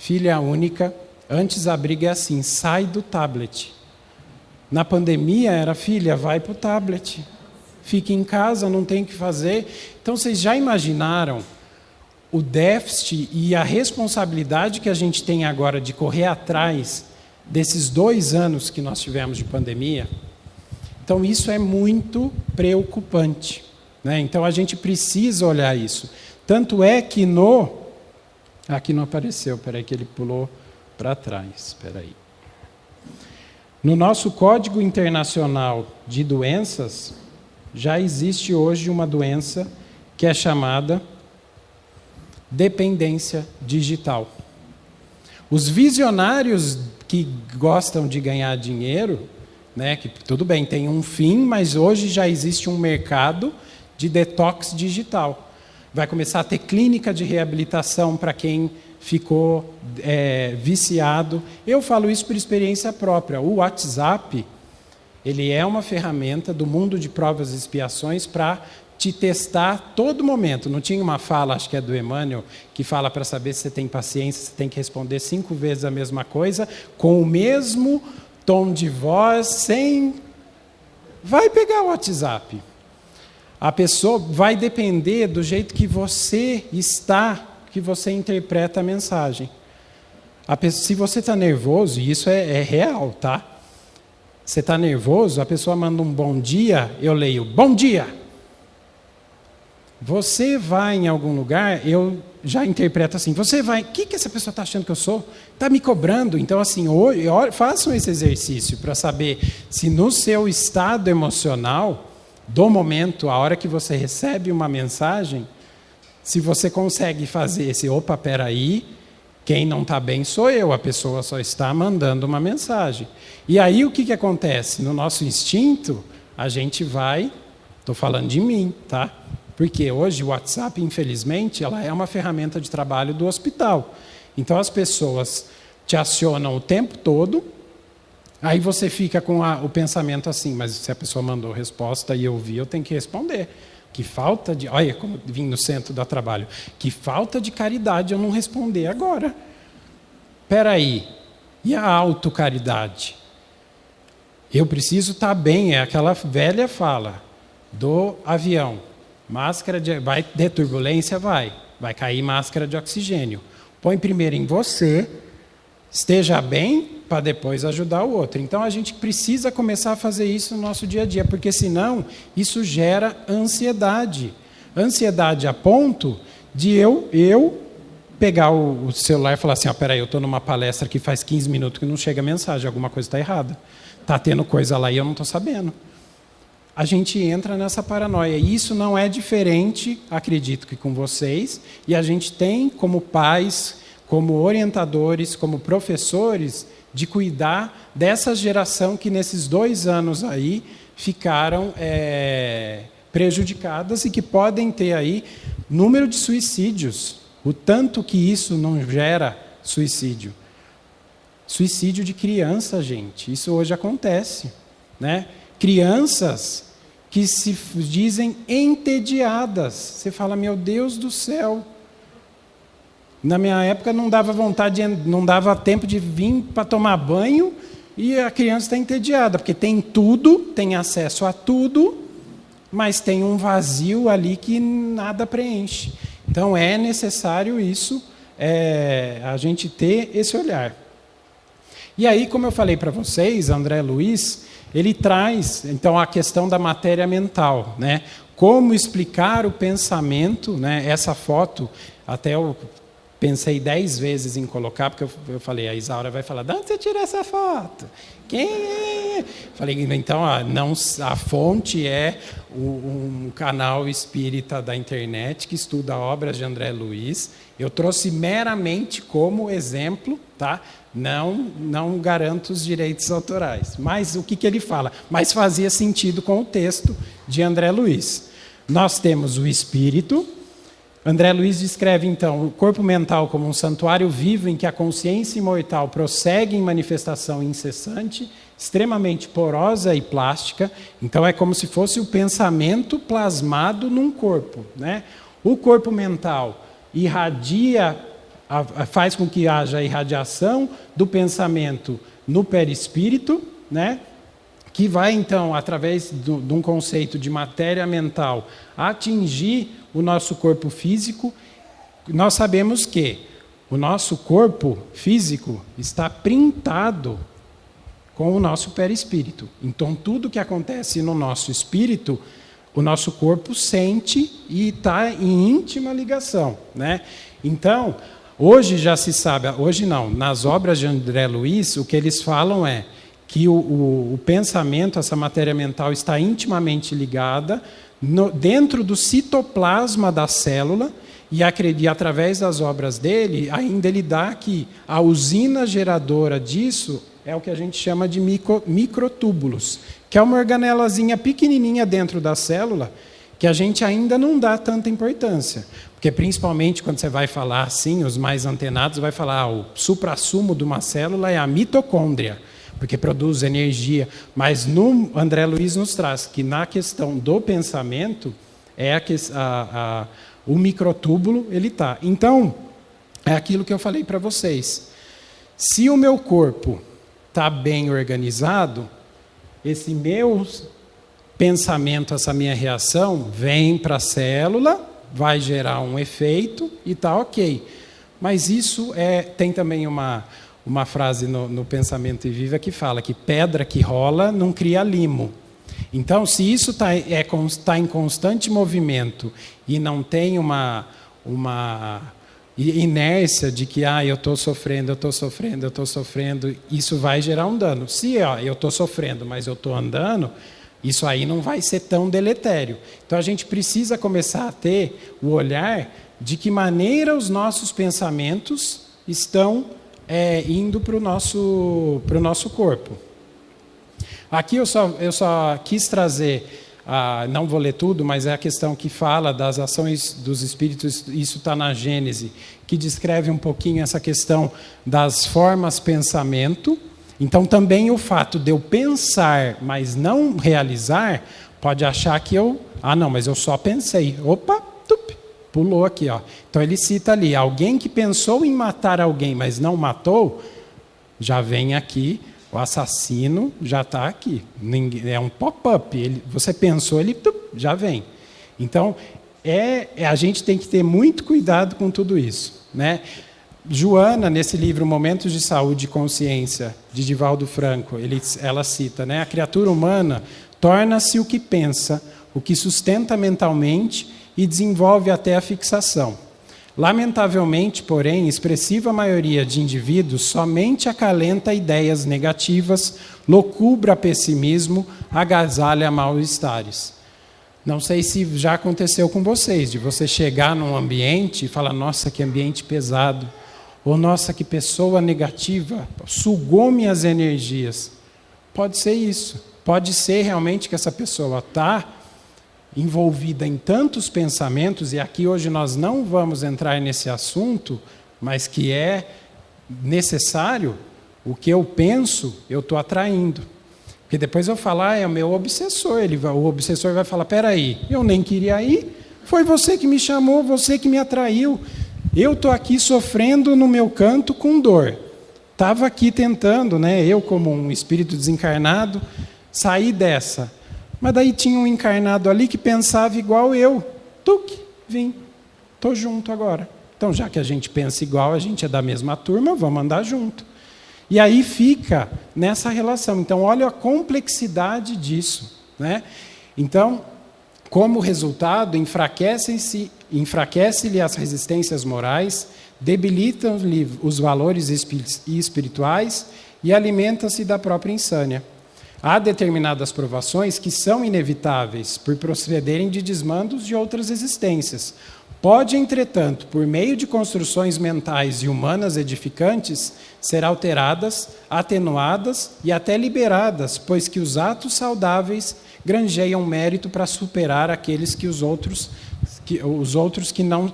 filha única, antes a briga é assim, sai do tablet. Na pandemia era, filha, vai para o tablet. Fique em casa, não tem o que fazer. Então, vocês já imaginaram o déficit e a responsabilidade que a gente tem agora de correr atrás desses 2 anos que nós tivemos de pandemia? Então, isso é muito preocupante, né? Então, a gente precisa olhar isso. Tanto é que aqui não apareceu, peraí que ele pulou para trás, peraí. No nosso Código Internacional de Doenças, já existe hoje uma doença que é chamada dependência digital. Os visionários que gostam de ganhar dinheiro, né, que tudo bem, tem um fim, mas hoje já existe um mercado de detox digital. Vai começar a ter clínica de reabilitação para quem ficou viciado. Eu falo isso por experiência própria. O WhatsApp, ele é uma ferramenta do mundo de provas e expiações para te testar a todo momento. Não tinha uma fala, acho que é do Emmanuel, que fala para saber se você tem paciência, você tem que responder 5 vezes a mesma coisa, com o mesmo tom de voz, sem... Vai pegar o WhatsApp. A pessoa vai depender do jeito que você está, que você interpreta a mensagem. Se você está nervoso, e isso é real, tá? Você está nervoso, a pessoa manda um bom dia, eu leio, bom dia! Você vai em algum lugar, eu já interpreto assim, você vai, o que essa pessoa está achando que eu sou? Está me cobrando? Então, assim, façam esse exercício para saber se no seu estado emocional, do momento, a hora que você recebe uma mensagem, se você consegue fazer esse, opa, peraí, quem não está bem sou eu, a pessoa só está mandando uma mensagem. E aí o que acontece? No nosso instinto, a gente vai, estou falando de mim, tá? Porque hoje o WhatsApp, infelizmente, ela é uma ferramenta de trabalho do hospital. Então as pessoas te acionam o tempo todo, aí você fica com o pensamento assim, mas se a pessoa mandou resposta e eu vi, eu tenho que responder. Que falta de... Olha como vim no centro do trabalho. Que falta de caridade eu não responder agora. Espera aí. E a autocaridade? Eu preciso estar bem. É aquela velha fala do avião. Máscara de... Vai ter turbulência? Vai cair máscara de oxigênio. Põe primeiro em você, esteja bem, para depois ajudar o outro. Então, a gente precisa começar a fazer isso no nosso dia a dia, porque senão isso gera ansiedade. Ansiedade a ponto de eu pegar o celular e falar assim, peraí, eu estou numa palestra que faz 15 minutos que não chega mensagem, alguma coisa está errada. Está tendo coisa lá e eu não estou sabendo. A gente entra nessa paranoia. E isso não é diferente, acredito que com vocês, e a gente tem como pais, como orientadores, como professores, de cuidar dessa geração que nesses 2 anos aí ficaram prejudicadas e que podem ter aí número de suicídios. O tanto que isso não gera suicídio. Suicídio de criança, gente. Isso hoje acontece, né? Crianças que se dizem entediadas. Você fala, meu Deus do céu. Na minha época não dava não dava tempo de vir para tomar banho e a criança está entediada, porque tem tudo, tem acesso a tudo, mas tem um vazio ali que nada preenche. Então é necessário isso, a gente ter esse olhar. E aí, como eu falei para vocês, André Luiz, ele traz então a questão da matéria mental, né? Como explicar o pensamento, né? Essa foto, até eu pensei 10 vezes em colocar, porque eu falei, a Isaura vai falar, de onde você tirou essa foto? Quem é? Falei, então, a fonte é um canal espírita da internet que estuda obras de André Luiz. Eu trouxe meramente como exemplo, tá? Não garanto os direitos autorais. Mas o que ele fala? Mas fazia sentido com o texto de André Luiz. Nós temos o espírito. André Luiz descreve, então, o corpo mental como um santuário vivo em que a consciência imortal prossegue em manifestação incessante, extremamente porosa e plástica. Então, é como se fosse o pensamento plasmado num corpo, né? O corpo mental irradia faz com que haja a irradiação do pensamento no perispírito, né? Que vai, então, através de um conceito de matéria mental, atingir o nosso corpo físico. Nós sabemos que o nosso corpo físico está printado com o nosso perispírito. Então, tudo que acontece no nosso espírito, o nosso corpo sente e está em íntima ligação, né? Então, hoje já se sabe, hoje não, nas obras de André Luiz, o que eles falam é que o pensamento, essa matéria mental, está intimamente ligada dentro do citoplasma da célula, e através das obras dele, ainda ele dá que a usina geradora disso é o que a gente chama de microtúbulos, que é uma organelazinha pequenininha dentro da célula, que a gente ainda não dá tanta importância. Porque, principalmente, quando você vai falar assim, os mais antenados vai falar o suprassumo de uma célula é a mitocôndria, porque produz energia. Mas no André Luiz nos traz que na questão do pensamento, o microtúbulo ele está. Então, é aquilo que eu falei para vocês. Se o meu corpo está bem organizado, esse meu pensamento, essa minha reação, vem para a célula, vai gerar um efeito e está ok. Mas isso tem também uma frase no Pensamento e Viva que fala que pedra que rola não cria limo. Então, se isso está em constante movimento e não tem uma inércia de que eu estou sofrendo, isso vai gerar um dano. Se eu estou sofrendo, mas eu estou andando, isso aí não vai ser tão deletério. Então, a gente precisa começar a ter o olhar de que maneira os nossos pensamentos estão indo para o nosso corpo. Aqui eu só quis trazer, não vou ler tudo, mas é a questão que fala das ações dos espíritos, isso está na Gênese, que descreve um pouquinho essa questão das formas pensamento. Então, também o fato de eu pensar, mas não realizar, pode achar que não, mas eu só pensei. Opa, pulou aqui. Então, ele cita ali, alguém que pensou em matar alguém, mas não matou, já vem aqui. O assassino já está aqui. É um pop-up. Você pensou, ele já vem. Então, a gente tem que ter muito cuidado com tudo isso, né? Joana, nesse livro Momentos de Saúde e Consciência, de Divaldo Franco, ela cita, né? A criatura humana torna-se o que pensa, o que sustenta mentalmente e desenvolve até a fixação. Lamentavelmente, porém, expressiva maioria de indivíduos somente acalenta ideias negativas, locubra pessimismo, agasalha mal-estares. Não sei se já aconteceu com vocês, de você chegar num ambiente e falar, nossa, que ambiente pesado, ou nossa, que pessoa negativa, sugou minhas energias. Pode ser isso. Pode ser realmente que essa pessoa está envolvida em tantos pensamentos, e aqui hoje nós não vamos entrar nesse assunto, mas que é necessário, o que eu penso, eu estou atraindo. Porque depois eu falar, é o meu obsessor, o obsessor vai falar, peraí, eu nem queria ir, foi você que me chamou, você que me atraiu, eu estou aqui sofrendo no meu canto com dor. Estava aqui tentando, né, eu como um espírito desencarnado, sair dessa. Mas daí tinha um encarnado ali que pensava igual eu. Vim. Estou junto agora. Então, já que a gente pensa igual, a gente é da mesma turma, vamos andar junto. E aí fica nessa relação. Então, olha a complexidade disso, né? Então, como resultado, enfraquece-lhe as resistências morais, debilitam-lhe os valores espirituais e alimenta-se da própria insânia. Há determinadas provações que são inevitáveis por procederem de desmandos de outras existências. Pode, entretanto, por meio de construções mentais e humanas edificantes, ser alteradas, atenuadas e até liberadas, pois que os atos saudáveis granjeiam mérito para superar aqueles que os outros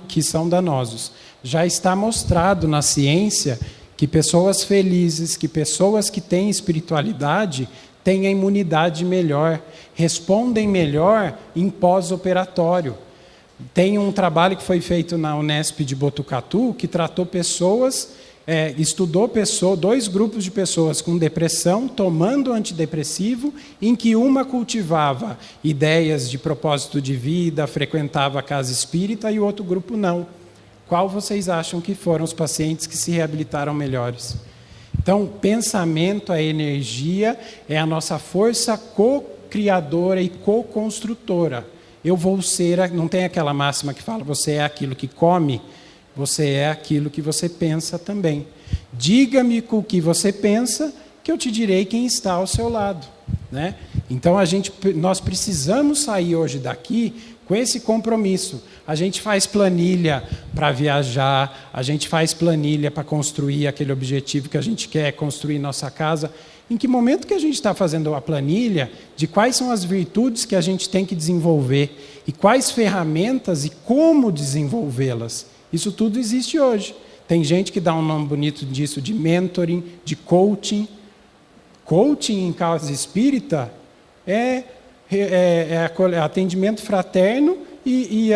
que são danosos. Já está mostrado na ciência que pessoas felizes, que pessoas que têm espiritualidade, têm a imunidade melhor, respondem melhor em pós-operatório. Tem um trabalho que foi feito na Unesp de Botucatu, que tratou pessoas, estudou dois grupos de pessoas com depressão, tomando antidepressivo, em que uma cultivava ideias de propósito de vida, frequentava a casa espírita, e o outro grupo não. Qual vocês acham que foram os pacientes que se reabilitaram melhores? Então, pensamento, a energia, é a nossa força co-criadora e co-construtora. Eu vou ser, não tem aquela máxima que fala, você é aquilo que come, você é aquilo que você pensa também. Diga-me o que você pensa, que eu te direi quem está ao seu lado, né? Então, nós precisamos sair hoje daqui com esse compromisso. A gente faz planilha para viajar, a gente faz planilha para construir aquele objetivo que a gente quer, construir nossa casa. Em que momento que a gente está fazendo a planilha de quais são as virtudes que a gente tem que desenvolver e quais ferramentas e como desenvolvê-las? Isso tudo existe hoje. Tem gente que dá um nome bonito disso de mentoring, de coaching. Coaching em casa espírita é atendimento fraterno e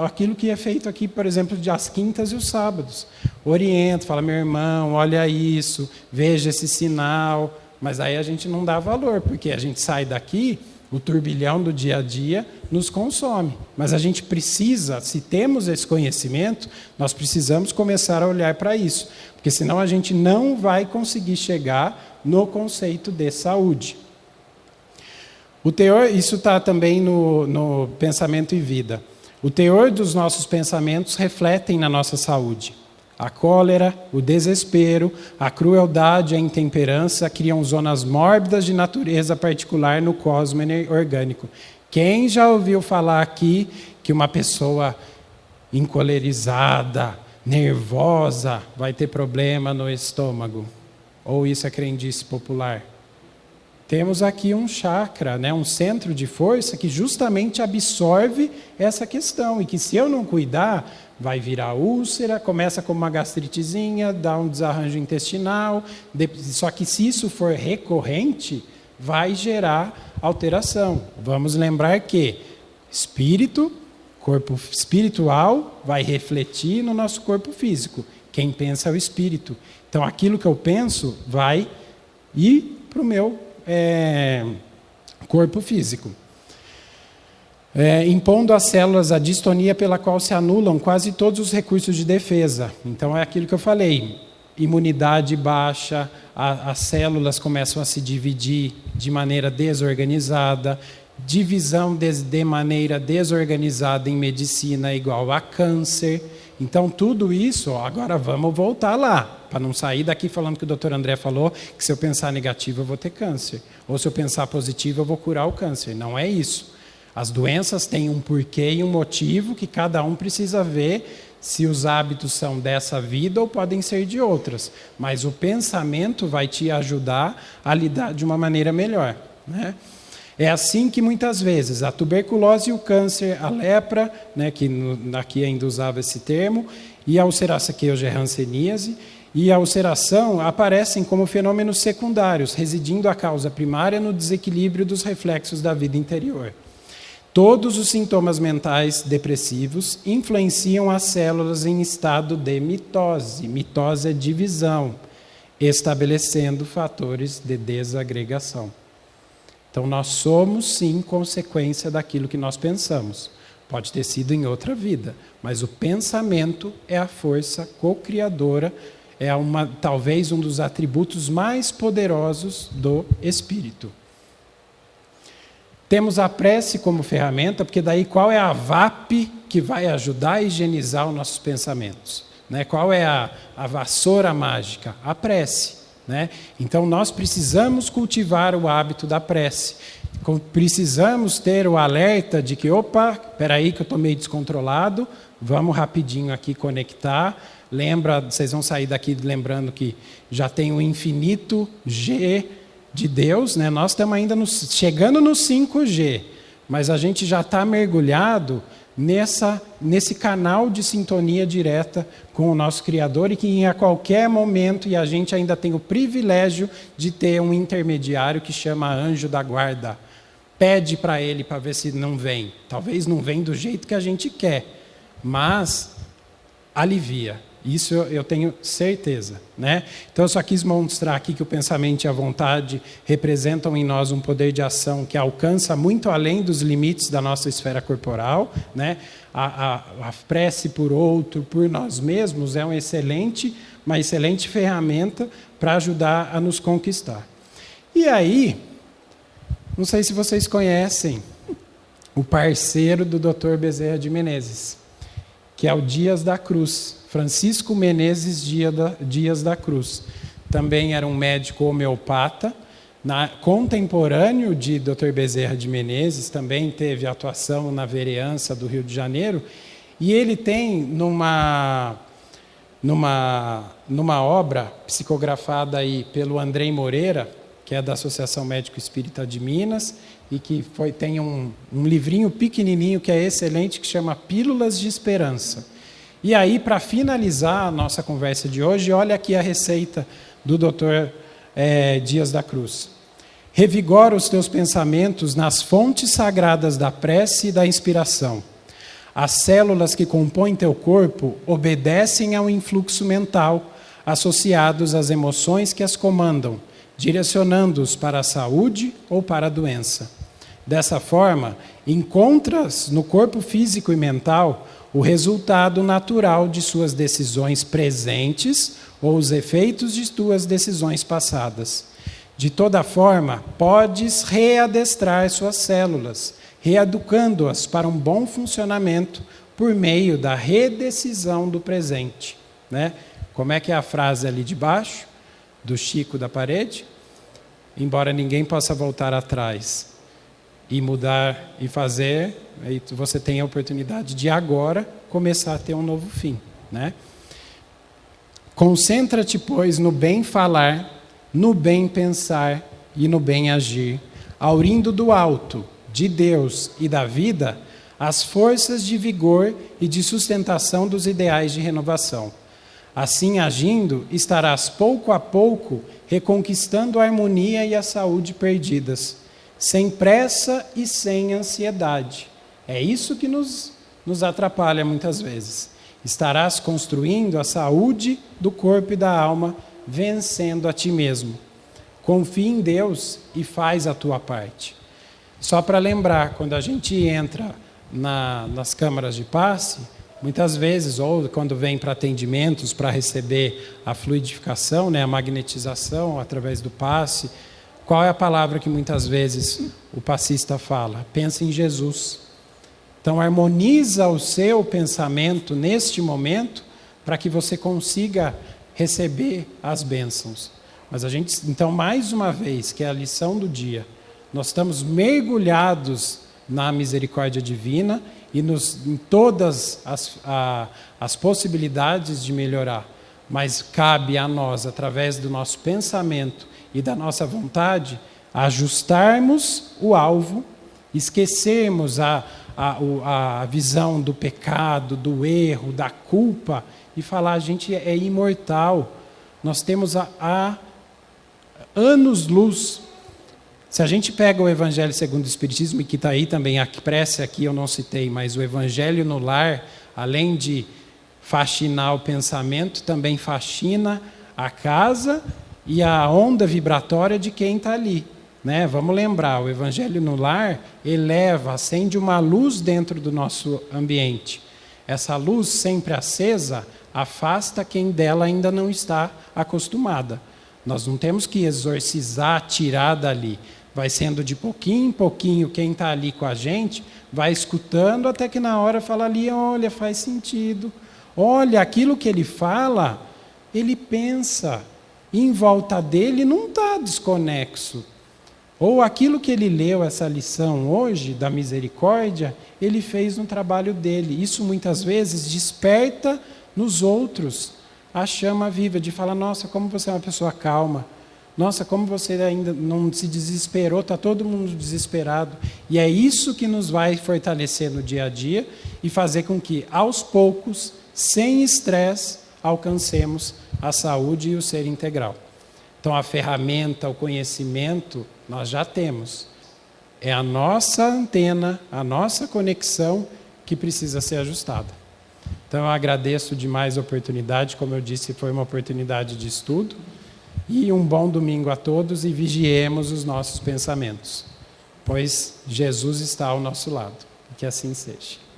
aquilo que é feito aqui, por exemplo, às quintas e os sábados. Orienta, fala, meu irmão, olha isso, veja esse sinal. Mas aí a gente não dá valor, porque a gente sai daqui, o turbilhão do dia a dia nos consome. Mas a gente precisa, se temos esse conhecimento, nós precisamos começar a olhar para isso. Porque senão a gente não vai conseguir chegar no conceito de saúde. O teor, isso está também no Pensamento e Vida. O teor dos nossos pensamentos refletem na nossa saúde. A cólera, o desespero, a crueldade, a intemperança criam zonas mórbidas de natureza particular no cosmos orgânico. Quem já ouviu falar aqui que uma pessoa encolerizada, nervosa, vai ter problema no estômago? Ou isso é crendice popular? Temos aqui um chakra, né, um centro de força que justamente absorve essa questão e que, se eu não cuidar, vai virar úlcera, começa como uma gastritezinha, dá um desarranjo intestinal, só que se isso for recorrente, vai gerar alteração. Vamos lembrar que corpo espiritual vai refletir no nosso corpo físico. Quem pensa é o espírito. Então, aquilo que eu penso vai ir para o meu corpo físico. Impondo às células a distonia pela qual se anulam quase todos os recursos de defesa. Então, é aquilo que eu falei. Imunidade baixa, as células começam a se dividir de maneira desorganizada. Divisão de maneira desorganizada em medicina é igual a câncer. Então, tudo isso, agora vamos voltar lá, para não sair daqui falando que o Dr. André falou que se eu pensar negativo eu vou ter câncer, ou se eu pensar positivo eu vou curar o câncer. Não é isso. As doenças têm um porquê e um motivo que cada um precisa ver se os hábitos são dessa vida ou podem ser de outras. Mas o pensamento vai te ajudar a lidar de uma maneira melhor, né? É assim que muitas vezes a tuberculose e o câncer, a lepra, né, que aqui ainda usava esse termo, e a ulceração, que hoje é hanseníase, e a ulceração aparecem como fenômenos secundários, residindo a causa primária no desequilíbrio dos reflexos da vida interior. Todos os sintomas mentais depressivos influenciam as células em estado de mitose. Mitose é divisão, estabelecendo fatores de desagregação. Então, nós somos, sim, consequência daquilo que nós pensamos. Pode ter sido em outra vida, mas o pensamento é a força co-criadora, talvez um dos atributos mais poderosos do espírito. Temos a prece como ferramenta, porque daí qual é a VAP que vai ajudar a higienizar os nossos pensamentos? Né? Qual é a vassoura mágica? A prece. Né? Então, nós precisamos cultivar o hábito da prece. Precisamos ter o alerta de que, opa, espera aí que eu estou meio descontrolado, vamos rapidinho aqui conectar. Lembra, vocês vão sair daqui lembrando que já tem o infinito G de Deus, né? Nós estamos ainda chegando no 5G, mas a gente já está mergulhado nesse canal de sintonia direta com o nosso Criador, e que a qualquer momento, e a gente ainda tem o privilégio de ter um intermediário que chama anjo da guarda, pede para ele para ver se não vem. Talvez não vem do jeito que a gente quer, mas alivia. Isso eu tenho certeza, né? Então eu só quis mostrar aqui que o pensamento e a vontade representam em nós um poder de ação que alcança muito além dos limites da nossa esfera corporal, né? A prece por outro, por nós mesmos, é uma excelente ferramenta para ajudar a nos conquistar. E aí, não sei se vocês conhecem o parceiro do Dr. Bezerra de Menezes, que é o Dias da Cruz, Francisco Menezes Dias da Cruz. Também era um médico homeopata, contemporâneo de Dr. Bezerra de Menezes, também teve atuação na vereança do Rio de Janeiro, e ele tem numa obra psicografada aí pelo Andrei Moreira, que é da Associação Médico Espírita de Minas, e que tem um livrinho pequenininho que é excelente, que chama Pílulas de Esperança. E aí, para finalizar a nossa conversa de hoje, olha aqui a receita do Dr. Dias da Cruz. Revigora os teus pensamentos nas fontes sagradas da prece e da inspiração. As células que compõem teu corpo obedecem ao influxo mental, associados às emoções que as comandam, direcionando-os para a saúde ou para a doença. Dessa forma, encontras no corpo físico e mental o resultado natural de suas decisões presentes ou os efeitos de tuas decisões passadas. De toda forma, podes readestrar suas células, reeducando-as para um bom funcionamento por meio da redecisão do presente. Né? Como é que é a frase ali de baixo, do Chico da parede? Embora ninguém possa voltar atrás e mudar e fazer, aí você tem a oportunidade de agora começar a ter um novo fim. Né? Concentra-te, pois, no bem falar, no bem pensar e no bem agir, aurindo do alto, de Deus e da vida, as forças de vigor e de sustentação dos ideais de renovação. Assim agindo, estarás pouco a pouco reconquistando a harmonia e a saúde perdidas, sem pressa e sem ansiedade. É isso que nos atrapalha muitas vezes. Estarás construindo a saúde do corpo e da alma, vencendo a ti mesmo. Confia em Deus e faz a tua parte. Só para lembrar, quando a gente entra nas câmaras de passe, muitas vezes, ou quando vem para atendimentos, para receber a fluidificação, né, a magnetização através do passe, qual é a palavra que muitas vezes o passista fala? Pensa em Jesus. Então, harmoniza o seu pensamento neste momento para que você consiga receber as bênçãos. Mas então, mais uma vez, que é a lição do dia, nós estamos mergulhados na misericórdia divina e em todas as possibilidades de melhorar. Mas cabe a nós, através do nosso pensamento e da nossa vontade, ajustarmos o alvo, esquecermos a visão do pecado, do erro, da culpa, e falar: a gente é imortal, nós temos a anos-luz. Se a gente pega o Evangelho segundo o Espiritismo, e que está aí também, a prece aqui eu não citei, mas o Evangelho no lar, além de faxinar o pensamento, também faxina a casa e a onda vibratória de quem está ali. Né? Vamos lembrar, o Evangelho no lar eleva, acende uma luz dentro do nosso ambiente. Essa luz sempre acesa afasta quem dela ainda não está acostumada. Nós não temos que exorcizar, tirar dali. Vai sendo de pouquinho em pouquinho, quem está ali com a gente, vai escutando até que na hora fala ali: olha, faz sentido. Olha, aquilo que ele fala, ele pensa. E em volta dele não está desconexo. Ou aquilo que ele leu, essa lição hoje, da misericórdia, ele fez no trabalho dele. Isso muitas vezes desperta nos outros a chama viva, de falar: nossa, como você é uma pessoa calma. Nossa, como você ainda não se desesperou, está todo mundo desesperado. E é isso que nos vai fortalecer no dia a dia e fazer com que, aos poucos, sem estresse, alcancemos a saúde e o ser integral. Então, a ferramenta, o conhecimento, nós já temos. É a nossa antena, a nossa conexão que precisa ser ajustada. Então, eu agradeço demais a oportunidade. Como eu disse, foi uma oportunidade de estudo. E um bom domingo a todos e vigiemos os nossos pensamentos, pois Jesus está ao nosso lado. Que assim seja.